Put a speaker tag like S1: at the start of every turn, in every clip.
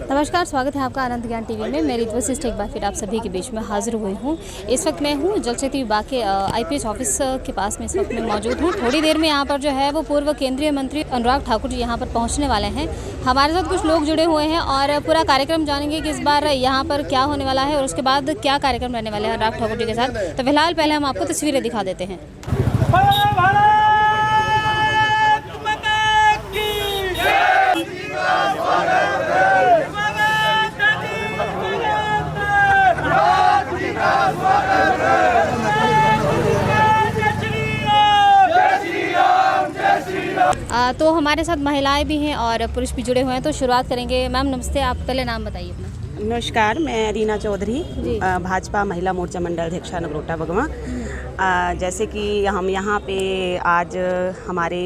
S1: नमस्कार, स्वागत है आपका आनंद ज्ञान टीवी में। मेरी वशिष्ठ एक बार फिर आप सभी के बीच में हाजिर हुई हूँ। इस वक्त मैं हूँ जल शक्ति विभाग के आईपीएस ऑफिस के पास में इस वक्त मैं मौजूद हूँ। थोड़ी देर में यहाँ पर जो है वो पूर्व केंद्रीय मंत्री अनुराग ठाकुर जी यहाँ पर पहुँचने वाले हैं। हमारे साथ कुछ लोग जुड़े हुए हैं और पूरा कार्यक्रम जानेंगे कि इस बार यहाँ पर क्या होने वाला है और उसके बाद क्या कार्यक्रम रहने वाले हैं अनुराग ठाकुर जी के साथ। तो फिलहाल पहले हम आपको तस्वीरें दिखा देते हैं। तो हमारे साथ महिलाएं भी हैं और पुरुष भी जुड़े हुए हैं। तो शुरुआत करेंगे। मैम नमस्ते, आप पहले नाम बताइए अपना।
S2: नमस्कार, मैं रीना चौधरी, भाजपा महिला मोर्चा मंडल अध्यक्षा नगरोटा बगवा। जैसे कि हम यहाँ पे आज हमारे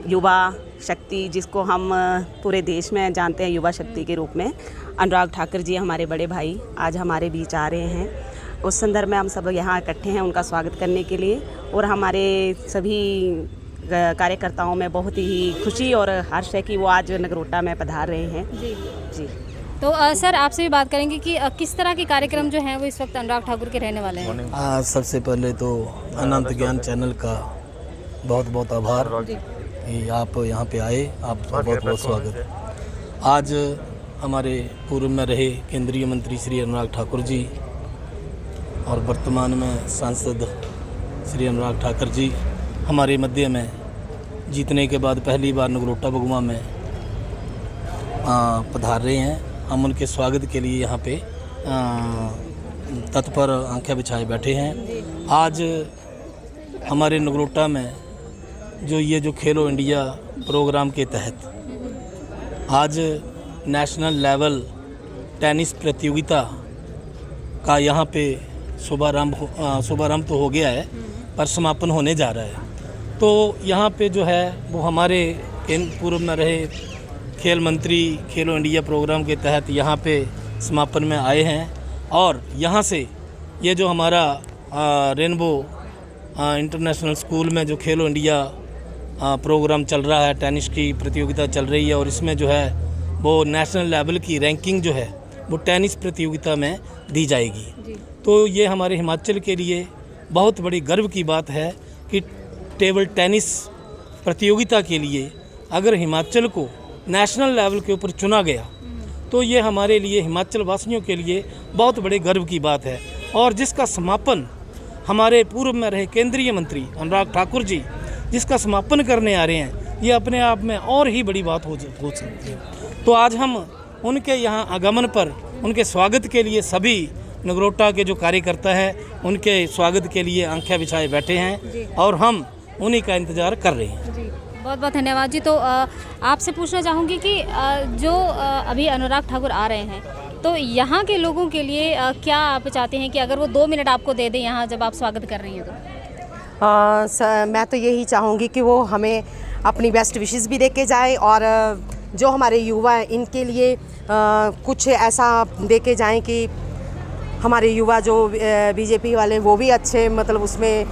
S2: युवा शक्ति, जिसको हम पूरे देश में जानते हैं युवा शक्ति के रूप में, अनुराग ठाकुर जी हमारे बड़े भाई आज हमारे बीच आ रहे हैं। उस संदर्भ में हम सब यहाँ इकट्ठे हैं उनका स्वागत करने के लिए, और हमारे सभी कार्यकर्ताओं में बहुत ही खुशी और हर्ष है कि वो आज नगरोटा में पधार रहे हैं। जी।
S1: तो सर आपसे भी बात करेंगे कि किस तरह के कार्यक्रम जो हैं वो इस वक्त अनुराग ठाकुर के रहने वाले हैं।
S3: सबसे पहले तो अनंत ज्ञान चैनल का बहुत बहुत आभार कि आप यहाँ पे आए, आपका बहुत बहुत स्वागत। आज हमारे पूर्व में रहे केंद्रीय मंत्री श्री अनुराग ठाकुर जी और वर्तमान में सांसद श्री अनुराग ठाकुर जी हमारे मध्य में जीतने के बाद पहली बार नगरोटा बगुआ में पधार रहे हैं। हम उनके स्वागत के लिए यहाँ पे तत्पर आंखें बिछाए बैठे हैं। आज हमारे नगरोटा में जो खेलो इंडिया प्रोग्राम के तहत आज नेशनल लेवल टेनिस प्रतियोगिता का यहाँ पे शुभारंभ तो हो गया है, पर समापन होने जा रहा है। तो यहाँ पे जो है वो हमारे पूर्व में रहे खेल मंत्री खेलो इंडिया प्रोग्राम के तहत यहाँ पे समापन में आए हैं, और यहाँ से ये जो हमारा रेनबो इंटरनेशनल स्कूल में जो खेलो इंडिया प्रोग्राम चल रहा है, टेनिस की प्रतियोगिता चल रही है, और इसमें जो है वो नेशनल लेवल की रैंकिंग जो है वो टेनिस प्रतियोगिता में दी जाएगी। तो ये हमारे हिमाचल के लिए बहुत बड़ी गर्व की बात है कि टेबल टेनिस प्रतियोगिता के लिए अगर हिमाचल को नेशनल लेवल के ऊपर चुना गया तो ये हमारे लिए हिमाचल वासियों के लिए बहुत बड़े गर्व की बात है, और जिसका समापन हमारे पूर्व में रहे केंद्रीय मंत्री अनुराग ठाकुर जी जिसका समापन करने आ रहे हैं, ये अपने आप में और ही बड़ी बात हो सकती है। तो आज हम उनके यहाँ आगमन पर उनके स्वागत के लिए सभी नगरोटा के जो कार्यकर्ता हैं उनके स्वागत के लिए आंखें बिछाए बैठे हैं, और हम उन्हीं का इंतज़ार कर रहे हैं।
S1: जी, बहुत बहुत धन्यवाद जी। तो आपसे पूछना चाहूँगी कि जो अभी अनुराग ठाकुर आ रहे हैं, तो यहाँ के लोगों के लिए क्या आप चाहते हैं कि अगर वो 2 मिनट आपको दे दें यहाँ जब आप स्वागत कर रही हैं तो?
S2: मैं तो यही चाहूँगी कि वो हमें अपनी बेस्ट विशेस भी दे के जाए, और जो हमारे युवा हैं इनके लिए कुछ ऐसा दे के जाएँ कि हमारे युवा जो बीजेपी वाले वो भी अच्छे मतलब उसमें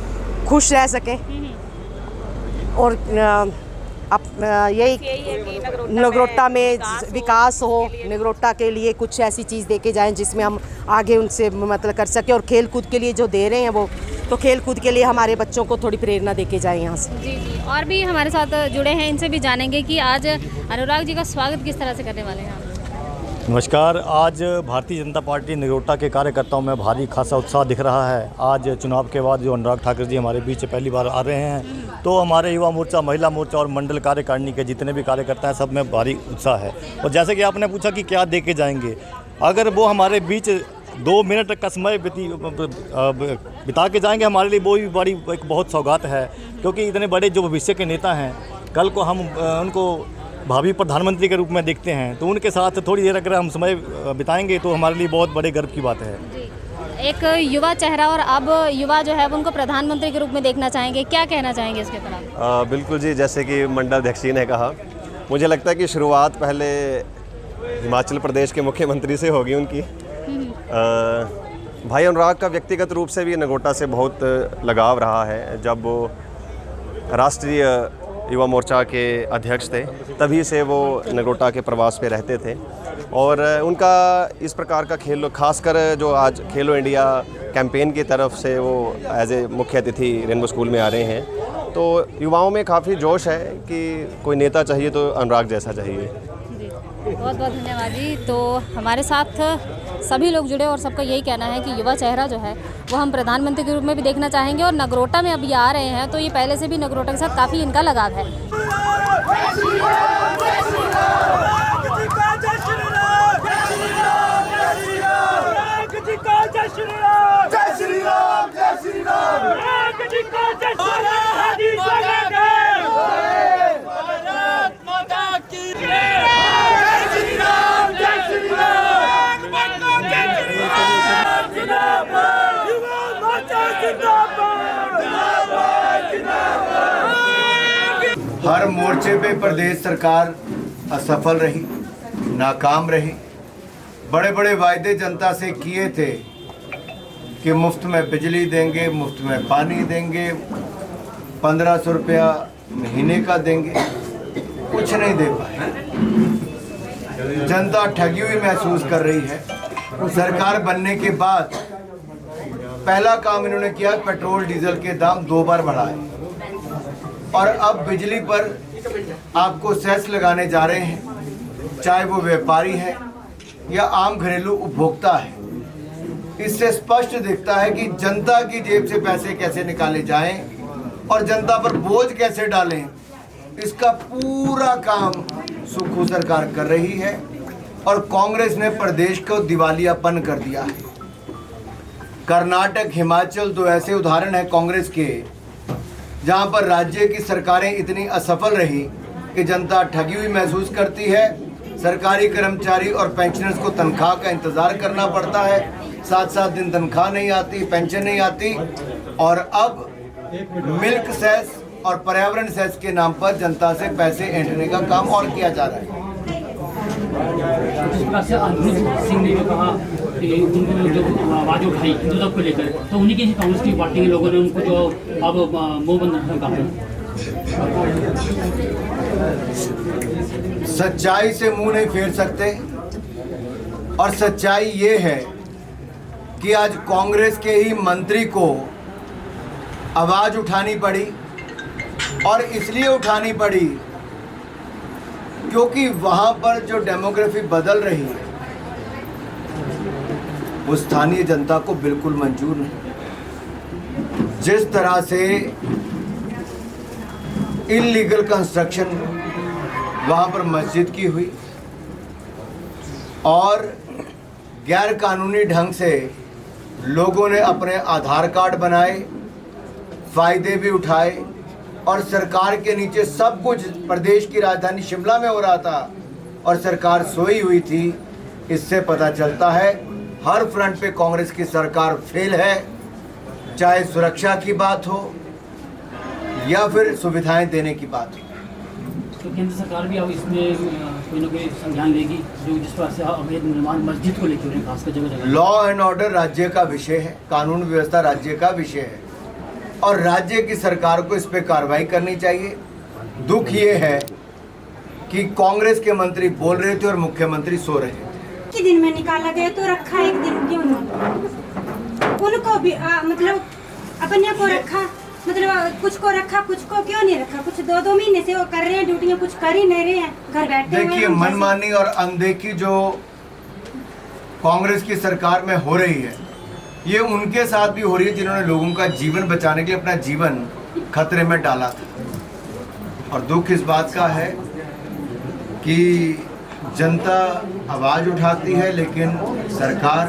S2: खुश रह सकें, और यही नगरोटा में विकास हो, नगरोटा के लिए कुछ ऐसी चीज़ दे के जाएँ जिसमें हम आगे उनसे मतलब कर सकें। और खेल कूद के लिए जो दे रहे हैं वो, तो खेल कूद के लिए हमारे बच्चों को थोड़ी प्रेरणा दे के जाएँ यहाँ से।
S1: जी, और भी हमारे साथ जुड़े हैं, इनसे भी जानेंगे कि आज अनुराग जी का स्वागत किस तरह से करने वाले हैं।
S4: नमस्कार, आज भारतीय जनता पार्टी नगरोटा के कार्यकर्ताओं में भारी खासा उत्साह दिख रहा है। आज चुनाव के बाद जो अनुराग ठाकुर जी हमारे बीच पहली बार आ रहे हैं, तो हमारे युवा मोर्चा, महिला मोर्चा और मंडल कार्यकारिणी के जितने भी कार्यकर्ता हैं सब में भारी उत्साह है। और जैसे कि आपने पूछा कि क्या दे के जाएंगे, अगर वो हमारे बीच 2 मिनट का समय बिता के जाएंगे, हमारे लिए वो भी बड़ी एक बहुत सौगात है, क्योंकि इतने बड़े जो भविष्य के नेता हैं, कल को हम उनको भावी प्रधानमंत्री के रूप में देखते हैं, तो उनके साथ थोड़ी देर अगर हम समय बिताएंगे तो हमारे लिए बहुत बड़े गर्व की बात है।
S1: एक युवा चेहरा, और अब युवा जो है वो उनको प्रधानमंत्री के रूप में देखना चाहेंगे, क्या कहना चाहेंगे इसके ऊपर आप?
S5: बिल्कुल जी, जैसे कि मंडल अध्यक्ष जी ने कहा, मुझे लगता है कि शुरुआत पहले हिमाचल प्रदेश के मुख्यमंत्री से होगी उनकी। भाई अनुराग का व्यक्तिगत रूप से भी नगरोटा से बहुत लगाव रहा है। जब वो राष्ट्रीय युवा मोर्चा के अध्यक्ष थे, तभी से वो नगरोटा के प्रवास पे रहते थे। और उनका इस प्रकार का खेल, खासकर जो आज खेलो इंडिया कैंपेन की तरफ से वो एज ए मुख्य अतिथि रेनबो स्कूल में आ रहे हैं, तो युवाओं में काफ़ी जोश है कि कोई नेता चाहिए तो अनुराग जैसा चाहिए।
S1: बहुत बहुत धन्यवाद जी। तो हमारे साथ सभी लोग जुड़े और सबका यही कहना है कि युवा चेहरा जो है वो हम प्रधानमंत्री के रूप में भी देखना चाहेंगे। और नगरोटा में अभी आ रहे हैं तो ये पहले से भी नगरोटा के साथ काफ़ी इनका लगाव है।
S6: हर मोर्चे पे प्रदेश सरकार असफल रही, नाकाम रही। बड़े बड़े वायदे जनता से किए थे कि मुफ्त में बिजली देंगे, मुफ्त में पानी देंगे, 1500 रुपया महीने का देंगे, कुछ नहीं दे पाए। जनता ठगी हुई महसूस कर रही है। सरकार बनने के बाद पहला काम इन्होंने किया, पेट्रोल डीजल के दाम 2 बार बढ़ाए और अब बिजली पर आपको सेस लगाने जा रहे हैं, चाहे वो व्यापारी है या आम घरेलू उपभोक्ता है। इससे स्पष्ट दिखता है कि जनता की जेब से पैसे कैसे निकाले जाएं और जनता पर बोझ कैसे डालें, इसका पूरा काम सुखू सरकार कर रही है। और कांग्रेस ने प्रदेश को दिवालियापन कर दिया है। कर्नाटक, हिमाचल दो ऐसे उदाहरण हैं कांग्रेस के, जहां पर राज्य की सरकारें इतनी असफल रही कि जनता ठगी हुई महसूस करती है। सरकारी कर्मचारी और पेंशनर्स को तनख्वाह का इंतज़ार करना पड़ता है, 7-7 दिन तनख्वाह नहीं आती, पेंशन नहीं आती। और अब मिल्क सेस और पर्यावरण सेस के नाम पर जनता से पैसे ऐंठने का काम और किया जा रहा है।
S7: जिस प्रकार से अनुज सिंह ने जो कहा कि उनको जो आवाज़ उठाई हिंदुत्व को लेकर, तो उन्हीं की कांग्रेस की पार्टी के लोगों ने उनको जो अब मुंह बंद रखना कहा।
S6: सच्चाई से मुंह नहीं फेर सकते। और सच्चाई ये है कि आज कांग्रेस के ही मंत्री को आवाज़ उठानी पड़ी, और इसलिए उठानी पड़ी क्योंकि वहाँ पर जो डेमोग्राफी बदल रही है वो स्थानीय जनता को बिल्कुल मंजूर नहीं। जिस तरह से इल्लीगल कंस्ट्रक्शन वहाँ पर मस्जिद की हुई और गैर कानूनी ढंग से लोगों ने अपने आधार कार्ड बनाए, फ़ायदे भी उठाए, और सरकार के नीचे सब कुछ प्रदेश की राजधानी शिमला में हो रहा था और सरकार सोई हुई थी। इससे पता चलता है हर फ्रंट पे कांग्रेस की सरकार फेल है, चाहे सुरक्षा की बात हो या फिर सुविधाएं देने की बात हो।
S7: तो केंद्र सरकार भी अब इसमें कोई ना कोई संज्ञान लेगी, जो जिस तरह से अवैध निर्माण मस्जिद को लेकर खासकर जगह जगह।
S6: लॉ एंड ऑर्डर राज्य का विषय है, कानून व्यवस्था राज्य का विषय है और राज्य की सरकार को इस पे कार्रवाई करनी चाहिए। दुख ये है कि कांग्रेस के मंत्री बोल रहे थे और मुख्यमंत्री सो रहे थे।
S8: कि दिन में निकाला गया तो रखा एक दिन क्यों नहीं? उनको भी मतलब अपने को रखा, मतलब कुछ को रखा, कुछ को क्यों नहीं रखा? कुछ 2-2 महीने से वो कर रहे हैं ड्यूटियां, कुछ कर ही नहीं रहे हैं, घर बैठे हुए हैं।
S6: देखिए, मनमानी और अनदेखी जो कांग्रेस की सरकार में हो रही है, ये उनके साथ भी हो रही है जिन्होंने लोगों का जीवन बचाने के लिए अपना जीवन खतरे में डाला था। और दुख इस बात का है कि जनता आवाज़ उठाती है लेकिन सरकार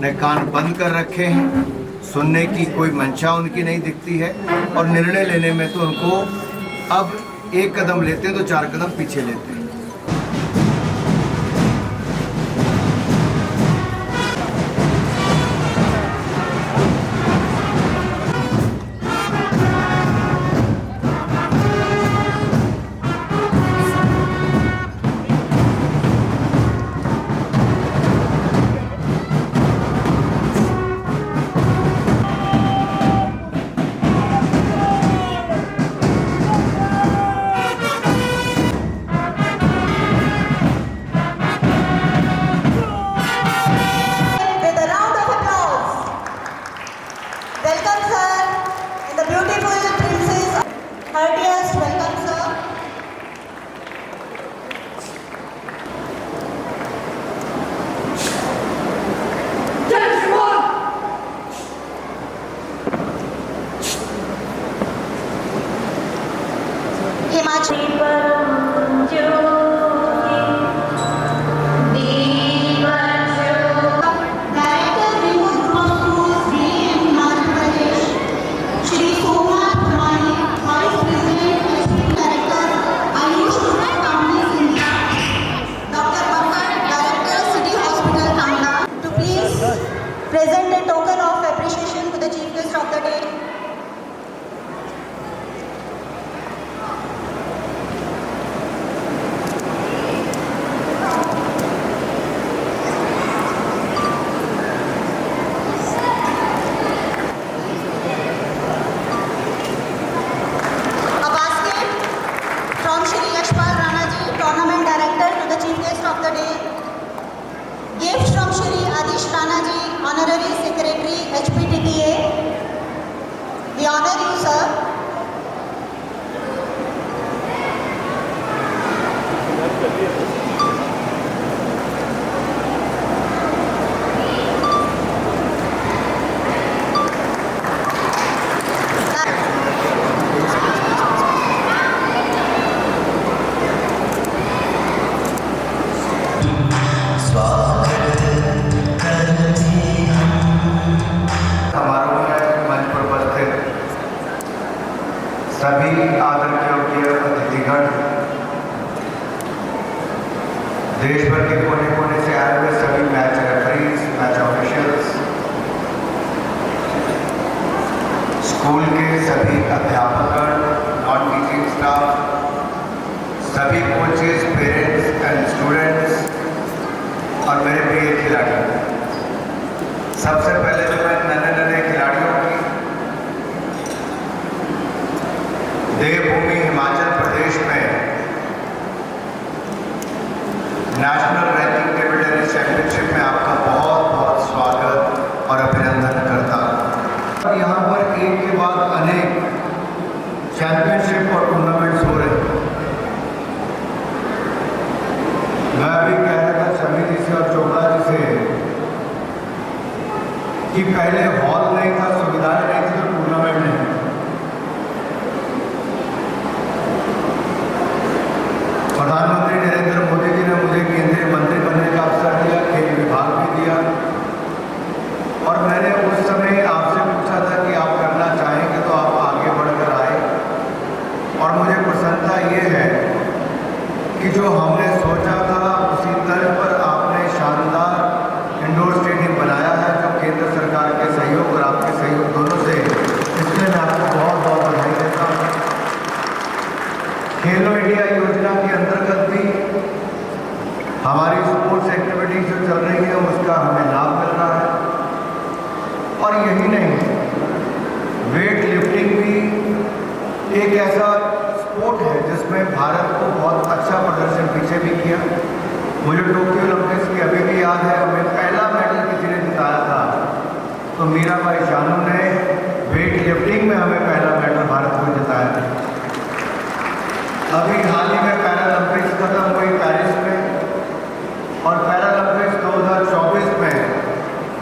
S6: ने कान बंद कर रखे हैं, सुनने की कोई मंशा उनकी नहीं दिखती है और निर्णय लेने में तो उनको अब एक कदम लेते हैं तो 4 कदम पीछे लेते हैं।
S9: Honorary Secretary HPTTA. We honor you, sir.
S6: समारोह में मंच पर उपस्थित सभी आदर योग्य अतिथिगण, देश भर के कोने कोने से आए हुए सभी match referees, match officials, school के सभी अध्यापकगण, नॉन टीचिंग स्टाफ, सभी कोचेस, पेरेंट्स एंड स्टूडेंट्स और मेरे प्रिय खिलाड़ी। सबसे पहले तो मैं नन्हे खिलाड़ियों की देवभूमि हिमाचल प्रदेश में national ranking table tennis championship में आपका बहुत बहुत स्वागत और अभिनंदन करता हूँ। यहाँ पर एक के बाद अनेक चैंपियनशिप और टूर्नामेंट्स हो रहे हैं। मैं अभी कह रहा था समिति से और चोपड़ा जी से कि पहले हॉल नहीं था, सुविधाएं नहीं थी, तो टूर्नामेंट नहीं। प्रधानमंत्री नरेंद्र मोदी जी ने मुझे केंद्रीय मंत्री बनने का अवसर दिया, खेल विभाग भी दिया, और मैंने उस समय आपसे पूछा था कि आप करना चाहेंगे तो आप आगे बढ़कर आए। और मुझे प्रसन्नता ये है कि जो हमने सोचा था उसी तर्ज पर आपने शानदार इंडोर स्टेडियम बनाया है, जो केंद्र सरकार के सहयोग और आपके सहयोग दोनों से, इसलिए मैं आपको बहुत बहुत बधाई देता हूँ। खेलो इंडिया योजना के अंतर्गत भी हमारी स्पोर्ट्स एक्टिविटीज जो चल रही है उसका हमें लाभ मिल रहा है। और यही नहीं, वेट लिफ्टिंग भी एक ऐसा स्पोर्ट है जिसमें भारत को बहुत अच्छा प्रदर्शन पीछे भी किया। मुझे टोक्यो ओलंपिक्स की अभी भी याद है, हमें पहला मेडल किसी ने जिताया था तो मीराबाई चानू ने वेट लिफ्टिंग में हमें पहला मेडल भारत को जिताया था। अभी हाल ही में पैरालंपिक्स खत्म हुई पेरिस में, और पैरालंपिक्स 2024 में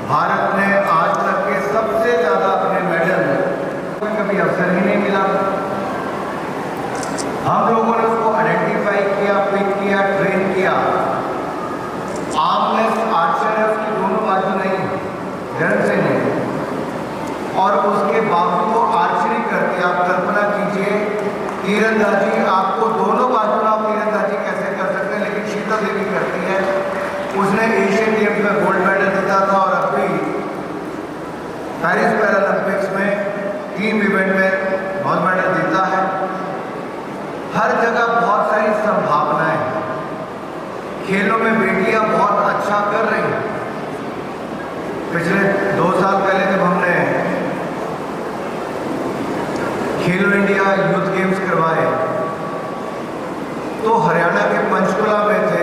S6: भारत ने आज तक के सबसे ज़्यादा अपने मेडल, कभी अवसर ही नहीं मिला। हम लोगों ने उसको आइडेंटिफाई किया, पिक किया, ट्रेन किया। आर्मलेस आर्चर है, उसकी दोनों बाजू नहीं, जन्म से नहीं, और उसके बाजू को आर्चरी करती है। आप कल्पना कीजिए, तीरंदाजी आपको दोनों बाजू आप तीरंदाजी कैसे कर सकते हैं, लेकिन शीतल देवी करती है। उसने एशियन गेम्स में गोल्ड मेडल जीता था, और अभी पेरिस पैरालंपिक्स में टीम इवेंट में गोल्ड मेडल जीता है। हर जगह बहुत सारी संभावनाएं हैं। खेलों में बेटियां बहुत अच्छा कर रही हैं। पिछले 2 साल पहले जब हमने खेलो इंडिया यूथ गेम्स करवाए तो हरियाणा के पंचकुला में थे।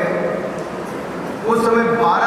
S6: उस समय 12